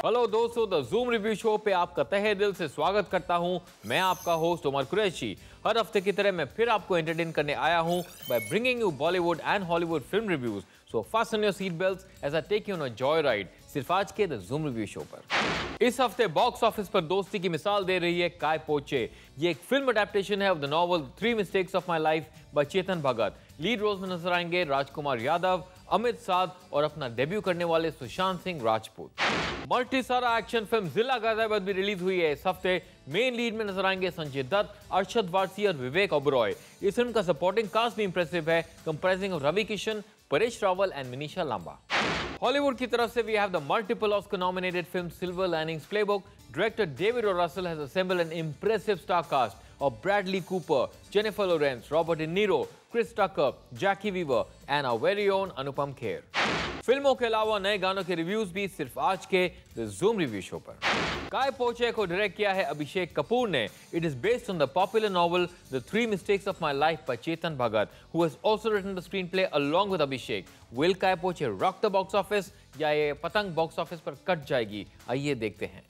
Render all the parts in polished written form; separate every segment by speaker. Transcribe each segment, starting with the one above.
Speaker 1: Hello दोस्तों, the zoom review show पे आपका तहे दिल से स्वागत करता हूं। मैं आपका होस्ट उमर कुरैशी। हर हफ्ते की तरह मैं फिर आपको एंटरटेन करने आया हूं by bringing you Bollywood and Hollywood film reviews. So fasten your seat belts as I take you on a joy ride, सिर्फ आज के द ज़ूम रिव्यू शो पर। इस हफ्ते बॉक्स ऑफिस पर दोस्ती की मिसाल दे रही है काय पोचे। ये एक फिल्म अडेप्टेशन है of the novel three mistakes of my life by Chetan Bhagat. Lead roles में नजर आएंगे राजकुमार यादव, अमित साध और अपना डेब्यू करने वाले Sushant Singh Rajput. Multi star action film जिला गाजियाबाद भी रिलीज हुई है इस हफ्ते। मेन लीड में नजर आएंगे संजय दत्त, अरशद वारसी और विवेक ओबरॉय। इस फिल्म का सपोर्टिंग कास्ट भी इंप्रेसिव है, comprising of Ravi Kishan, Paresh Rawal and Minissha Lamba. Hollywood की तरफ से we have the multiple Oscar nominated film Silver Linings Playbook. Director David O. Russell has assembled an impressive star cast of Bradley Cooper, Jennifer Lawrence, Robert De Niro, Chris Tucker, Jackie Weaver and our very own Anupam Kher. फिल्मों के अलावा नए गानों के reviews भी सिर्फ आज के द ज़ूम रिव्यू शो पर। काय पोचे को डायरेक्ट किया है अभिषेक कपूर ने। It is based on the popular novel the three mistakes of my life by Chetan Bhagat, who has also written the screenplay along with Abhishek. Will Kai Po Che rock the box office या ये पतंग box office पर cut जाएगी? आइए देखते हैं।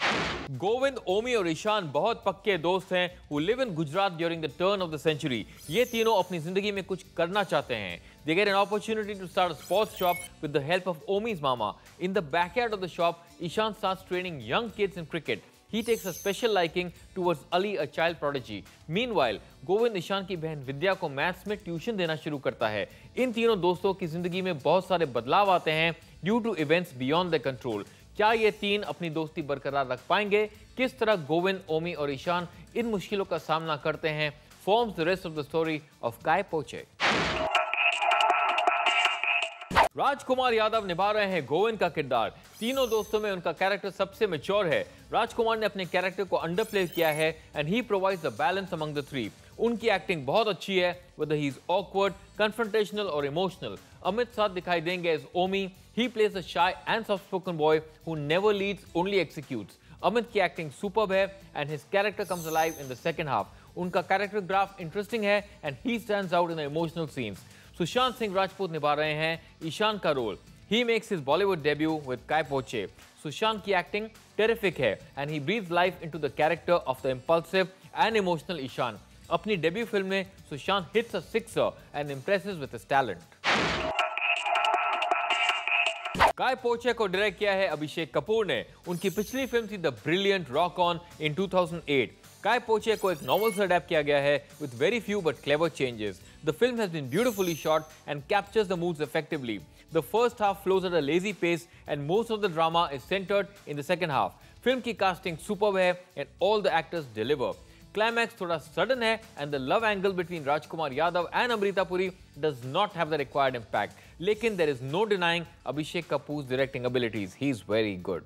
Speaker 1: गोविंद, ओमी और ईशान बहुत पक्के दोस्त हैं who live in Gujarat during the turn of the century. ये तीनों अपनी जिंदगी में कुछ करना चाहते हैं। They get an opportunity to start a sports shop with the help of Omi's mama. In the backyard of the shop, Ishan starts training young kids in cricket. He takes a special liking towards Ali, a child prodigy. Meanwhile, Govind Ishan की बहन विद्या को maths में tuition देना शुरू करता है। इन तीनों दोस्तों की जिंदगी में बहुत सारे बदलाव आते हैं due to events beyond the control. क्या ये तीन अपनी दोस्ती बरकरार रख पाएंगे? किस तरह गोविंद, ओमी और ईशान इन मुश्किलों का सामना करते हैं? Forms the rest of the story of काय पोचे। राजकुमार यादव निभा रहे हैं गोविंद का किरदार। तीनों दोस्तों में उनका कैरेक्टर सबसे मैच्योर है। राजकुमार ने अपने कैरेक्टर को अंडरप्ले किया है and he provides the balance among the three. उनकी एक्टिंग बहुत अच्छी है, whether he is awkward, confrontational or emotional. Amit Sadh दिखाई देंगे as Omi. He plays a shy and soft-spoken boy who never leads, only executes. Amit की एक्टिंग सुपर्ब है and his character comes alive in the second half. उनका character graph interesting है and he stands out in the emotional scenes. Sushant Singh Rajput निभा रहे हैं ईशान का role. He makes his Bollywood debut with काय पोचे। सुशांत की एक्टिंग टेरिफिक है and he breathes life into the character of the impulsive and emotional Ishaan. अपनी debut film में Sushant hits a sixer and impresses with his talent. Kai Po Che को direct किया है अभिषेक कपूर ने। उनकी पिछली फिल्म थी the brilliant rock on in 2008। काय पोचे को एक नॉवल से अडैप्ट किया गया है with very few but clever changes. The film has been beautifully shot and captures the moods effectively. The first half flows at a lazy pace and most of the drama is centred in the second half. Film की casting superb है and all the actors deliver. Climax थोड़ा sudden है and the love angle between Rajkumar Yadav and Amrita Puri does not have the required impact, लेकिन there is no denying Abhishek Kapoor's directing abilities. He is very good.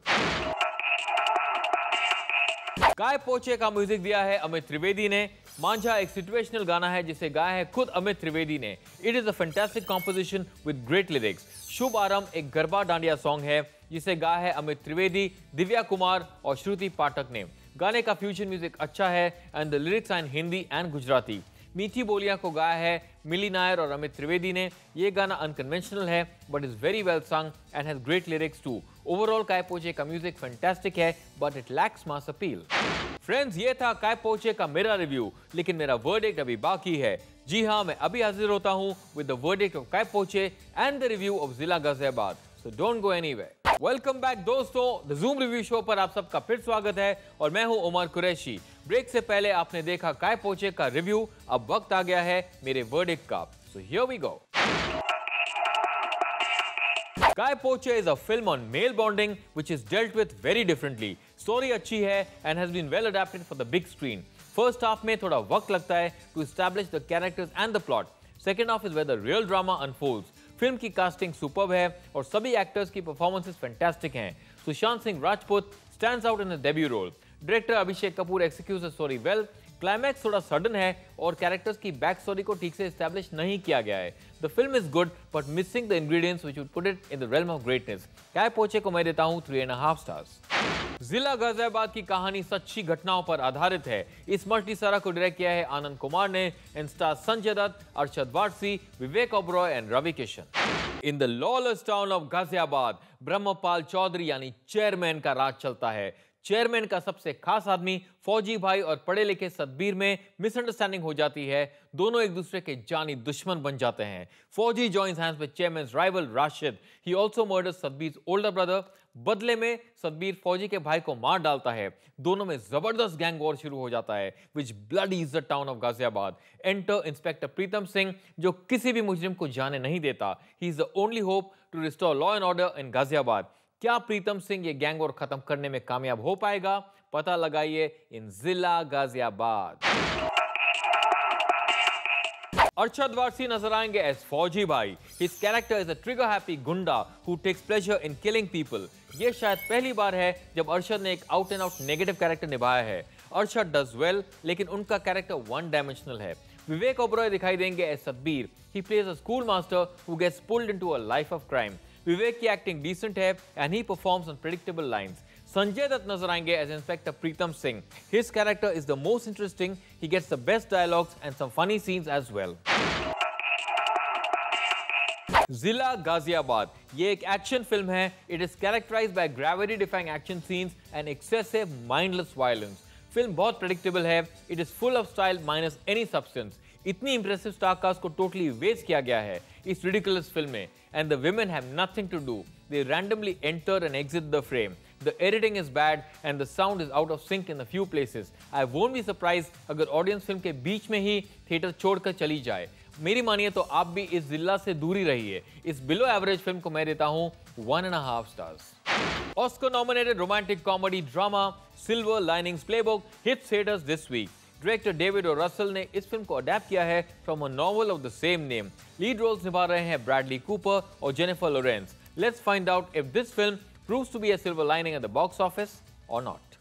Speaker 1: Kai Po Che का music दिया है अमित त्रिवेदी ने। मांझा एक situational गाना है जिसे गाया है खुद अमित त्रिवेदी ने। It is a fantastic composition with great lyrics. Shubh Aarambh एक गरबा डांडिया सॉन्ग है जिसे गाया है अमित त्रिवेदी, दिव्या कुमार और श्रुति पाठक ने। गाने का फ्यूजन म्यूजिक अच्छा है and the lyrics are in Hindi and Gujarati. मीठी बोलियां को गाया है मिली नायर और अमित त्रिवेदी ने। ये गाना अनकन्वेंशनल है but is very well sung and has great lyrics too. Overall Kai Po Che का म्यूजिक फैंटास्टिक है but it lacks mass appeal. Friends, ये था काय पोचे का मेरा रिव्यू, लेकिन मेरा वर्डिक्ट अभी बाकी है। जी हाँ, मैं अभी हाजिर होता हूँ विद द वर्डिक्ट ऑफ काय पोचे एंड द रिव्यू ऑफ जिला Ghaziabad. So don't go anywhere. Welcome back दोस्तों, द ज़ूम रिव्यू शो पर आप सबका फिर स्वागत है और मैं हूं उमर कुरैशी। ब्रेक से पहले आपने देखा काय पोचे का रिव्यू, अब वक्त आ गया है मेरे वर्डिक्ट का। So here we go. Kai Po Che is a film on male bonding which is dealt with very differently. Story अच्छी है and has been well adapted for the big screen. First half में थोड़ा वक्त लगता है to establish the characters and the plot. Second half is where the real drama unfolds. Film की casting superb है और सभी एक्टर्स की परफॉर्मेंसेस फैंटास्टिक हैं। Sushant Singh Rajput stands out in his debut role. Director Abhishek Kapoor executes the story well. Climax थोड़ा sudden है और characters की बैक स्टोरी को ठीक से एस्टैब्लिश नहीं किया गया है। The film is good but missing the ingredients which would put it in the realm of greatness. काय पोचे को मैं देता हूं 3.5 स्टार्स। जिला गाजियाबाद की कहानी सच्ची घटनाओं पर आधारित है। इस मल्टी स्टारर को डायरेक्ट किया है आनंद कुमार ने and star Sanjay Dutt, Arshad Warsi, Vivek Oberoi and Ravi Kishan. In the lawless town of Ghaziabad Brahmpal Chaudhary यानी चेयरमैन का राज चलता है। चेयरमैन का सबसे खास आदमी फौजी भाई और पढ़े लिखे सतबीर में मिसअंडरस्टैंडिंग हो जाती है। दोनों एक दूसरे के जानी दुश्मन बन जाते हैं। Fauji joins hands with chairman's rival Rashid. He also murders Satbir's older brother. बदले में सतबीर फौजी के भाई को मार डालता है। दोनों में जबरदस्त गैंग वॉर शुरू हो जाता है which bloodies the town of Ghaziabad. Enter inspector Pritam Singh जो किसी भी मुजरिम को जाने नहीं देता। He is the only hope to restore law and order in Ghaziabad. क्या प्रीतम सिंह ये गैंग वॉर खत्म करने में कामयाब हो पाएगा? पता लगाइए इन जिला गाजियाबाद। अरशद वारसी नजर आएंगे एज फौजी भाई। His character is a trigger happy गुंडा who takes pleasure in killing people। ये शायद पहली बार है जब अरशद ने एक out and out negative character निभाया है। अरशद डज वेल, लेकिन उनका कैरेक्टर वन डायमेंशनल है। विवेक ओबरॉय दिखाई देंगे as Satbir. He plays a school master who gets pulled into a life of crime। Vivek की एक्टिंग डिसेंट है and he performs on predictable lines. Sanjay Dutt नजर आएंगे as inspector Pritam Singh. His character is the most interesting. He gets the best dialogues and some funny scenes as well. Zila Ghaziabad ये एक action film है। It is characterised by gravity defying action scenes and excessive mindless violence. Film बहुत predictable है। It is full of style minus any substance. इतनी impressive star cast को totally waste किया गया है इस रिडिकुलस फिल्म में। And the women have nothing to do. They randomly enter and exit the frame. The editing is bad and the sound is out of sync in a few places. I won't be surprised अगर audience film के बीच में ही theatre छोड़कर चली जाए। मेरी मानिए तो आप भी इस जिला से दूरी रहिए। इस बिलो एवरेज फिल्म को मैं देता हूँ 1.5 stars। Oscar nominated romantic comedy drama Silver Linings Playbook hits theaters this week। Director David O Russell ने इस फिल्म को अडेप्ट किया है from a novel of the same name. Lead roles निभा रहे हैं ब्रैडली कूपर और Jennifer Lawrence. Let's find out if this film proves to be a silver lining at the box office or not.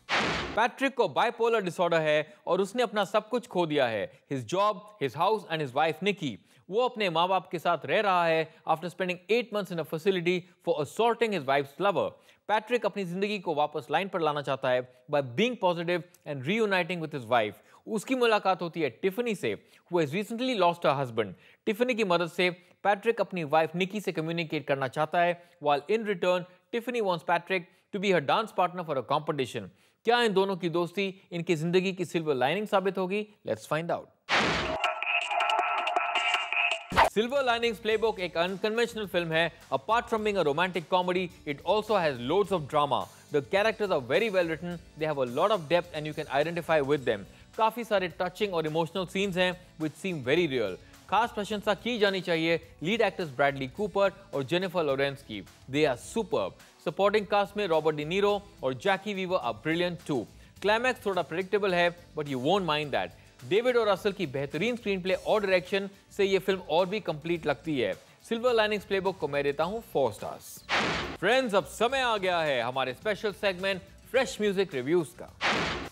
Speaker 1: Patrick को bipolar disorder है और उसने अपना सब कुछ खो दिया है। His job, his house and his wife निकी। वो अपने माँ बाप के साथ रह रहा है after spending 8 months in a facility for assaulting his wives lover. Patrick अपनी जिंदगी को वापस लाइन पर लाना चाहता है by being positive and reuniting with his wife. उसकी मुलाकात होती है टिफनी से who has recently lost her husband। Tiffany की मदद से पैट्रिक अपनी वाइफ निकी से कम्युनिकेट करना चाहता है while in return Tiffany wants Patrick to be her dance partner for a competition। क्या इन दोनों की दोस्ती इनकी जिंदगी की सिल्वर लाइनिंग साबित होगी? Let's find out। Silver Linings Playbook एक unconventional film है। Apart from being a romantic comedy, it also has loads of drama। The characters are very well written, they have a lot of depth and you can identify with them। काफी सारे touching और emotional scenes हैं which seem very real। खास प्रशंसा की जानी चाहिए lead actors Bradley Cooper और जेनिफर लॉरेंस की। They are superb. Supporting cast में रॉबर्ट डी नीरो और Jacki Weaver are brilliant too. Climax थोड़ा प्रेडिक्टेबल है but you won't mind that. David O Russell की बेहतरीन स्क्रीन प्ले और direction से ये फिल्म और भी कंप्लीट लगती है। सिल्वर लाइनिंग्स प्लेबुक को मैं देता हूँ 4 stars। फ्रेंड्स, अब समय आ गया है हमारे special segment fresh music reviews का।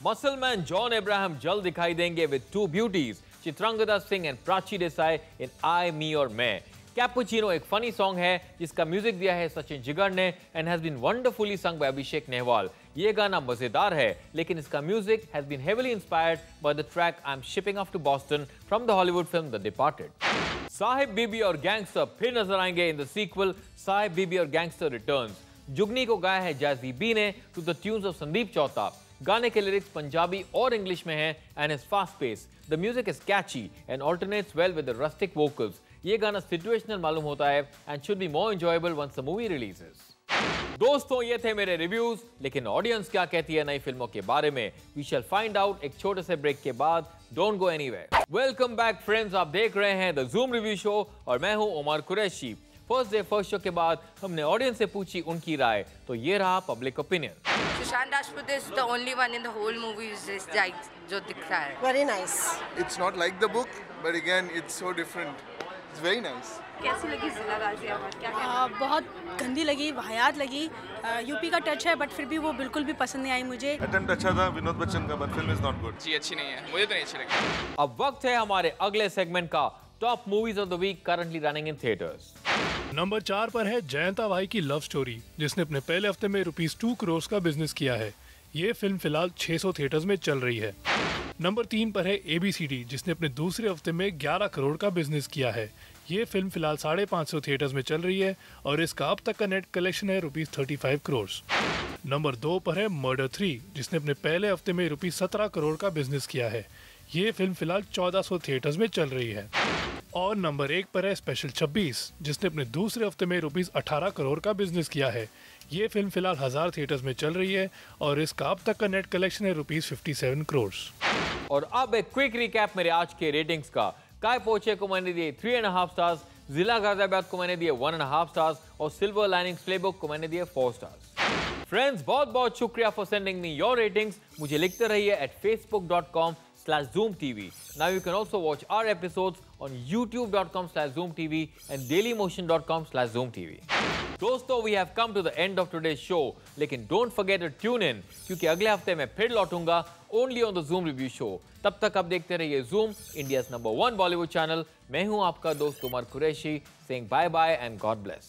Speaker 1: मसल मैन जॉन अब्राहम जल्द दिखाई देंगे with 2 beauties, Chitrangada Singh and Prachi Desai in I Me Aur Main. Cappuccino एक फनी सॉन्ग है जिसका म्यूजिक दिया है सचिन जिगर ने and has been wonderfully sung by Abhishek Nehwal. ये गाना मजेदार है लेकिन इसका music has been heavily inspired by the track I'm shipping off to Boston from the Hollywood film the departed. Saheb Biwi Aur gangster फिर नजर आएंगे in the sequel Saheb Biwi Aur gangster returns. Jugni को गाया है जैज़ी बी ने to the tunes of Sandeep Chowta. गाने के लिरिक्स पंजाबी और इंग्लिश में हैं and is fast pace. The music is catchy and alternates well with the rustic vocals. ये गाना सिचुएशनल मालूम होता है and should be more enjoyable once the movie releases. दोस्तों, ये थे मेरे रिव्यूज, लेकिन ऑडियंस क्या कहती है नई फिल्मों के बारे में वी शैल फाइंड आउट एक छोटे से ब्रेक के बाद। Don't go anywhere. Welcome back friends, आप देख रहे हैं द जूम रिव्यू शो और मैं हूं Umar Qureshi. First day first show के बाद हमने ऑडियंस से पूछी उनकी राय, तो ये रहा public opinion.
Speaker 2: Sushant Rajput is the only one in the whole movie जो दिखता है।
Speaker 3: Very nice।
Speaker 4: It's not like the book, but again, it's so different. It's very nice.
Speaker 2: कैसी लगी जिला गाजियाबाद? क्या कहना?
Speaker 3: बहुत गंदी लगी, वाहियात लगी। यूपी का टच है बट फिर भी वो बिल्कुल भी पसंद नहीं आई मुझे।
Speaker 4: Attempt अच्छा था विनोद बच्चन का, but film is not good.
Speaker 5: जी अच्छी नहीं है, मुझे तो नहीं अच्छी लगी।
Speaker 1: अब वक्त है हमारे अगले सेगमेंट का, top movies of the week currently running in theatres.
Speaker 6: Number 4 पर है जयंता भाई की लव स्टोरी, जिसने अपने पहले हफ्ते में ₹2 करोड़ का बिजनेस किया है। ये फिल्म फिलहाल 600 थिएटर्स में चल रही है। नंबर 3 पर है ABCD, जिसने अपने दूसरे हफ्ते में 11 करोड़ का बिजनेस किया है। ये फिल्म फिलहाल 550 थिएटर्स में चल रही है और इसका अब तक का नेट कलेक्शन है ₹35 करोड़। नंबर 2 पर है मर्डर 3, जिसने अपने पहले हफ्ते में ₹17 करोड़ का बिजनेस किया है। ये फिल्म फिलहाल 1400 थिएटर्स में चल रही है। और नंबर 1 पर है स्पेशल 26, जिसने अपने दूसरे हफ्ते में ₹18 करोड़ का बिजनेस किया है। ये फिल्म फिलहाल 1000 थिएटर्स में चल रही है और इसका अब तक का नेट कलेक्शन है ₹57 करोड़।
Speaker 1: और अब एक क्विक रिकैप मेरे आज के रेटिंग्स का। काय पोचे को मैंने दिए 3.5 स्टार्स, जिला गाजियाबाद को मैंने दिए 1.5 स्टार्स और सिल्वर लाइनिंग्स प्लेबुक को मैंने दिए 4 स्टार्स। फ्रेंड्स, बहुत बहुत शुक्रिया for sending me your ratings. मुझे लिखते रहिए at facebook.com/zoomtv. Now you can also watch our episodes on youtube.com/zoomtv and dailymotion.com/zoomtv. दोस्तों, we have come to the end of today's show, लेकिन don't forget to tune in क्योंकि अगले हफ्ते मैं फिर लौटूंगा only on the Zoom Review Show. तब तक आप देखते रहिए Zoom, India's #1 Bollywood channel. मैं हूं आपका दोस्त Umar Qureshi, saying bye bye and God bless.